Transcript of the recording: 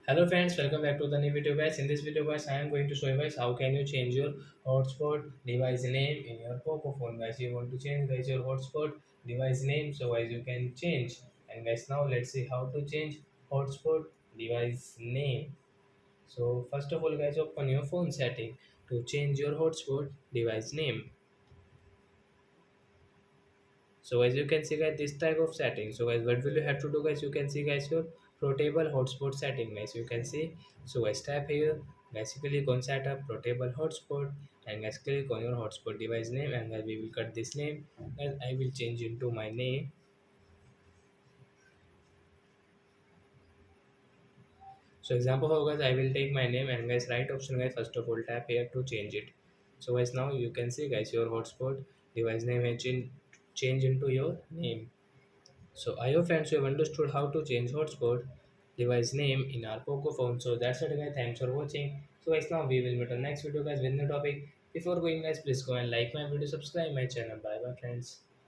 Hello friends, welcome back to the new video guys. In this video guys, I am going to show you guys how can you change your hotspot device name in your Poco phone guys. You want to change guys your hotspot device name, so guys you can change. And guys now let's see how to change hotspot device name. So first of all guys, open your phone setting to change your hotspot device name. So as you can see guys, this type of setting. So guys, what will you have to do guys? You can see guys your portable hotspot setting guys. You can see. So guys, tap here. Guys, click on setup portable hotspot and guys click on your hotspot device name and guys we will cut this name and I will change into my name. So example for guys, I will take my name and guys right option guys, first of all tap here to change it. So guys now you can see guys your hotspot device name has changed into your name. So I hope friends you have understood how to change hotspot device name in our Poco phone. So that's it guys. Thanks for watching. So guys now we will meet on next video guys with new topic. Before going guys, please go and like my video, subscribe my channel. Bye bye friends.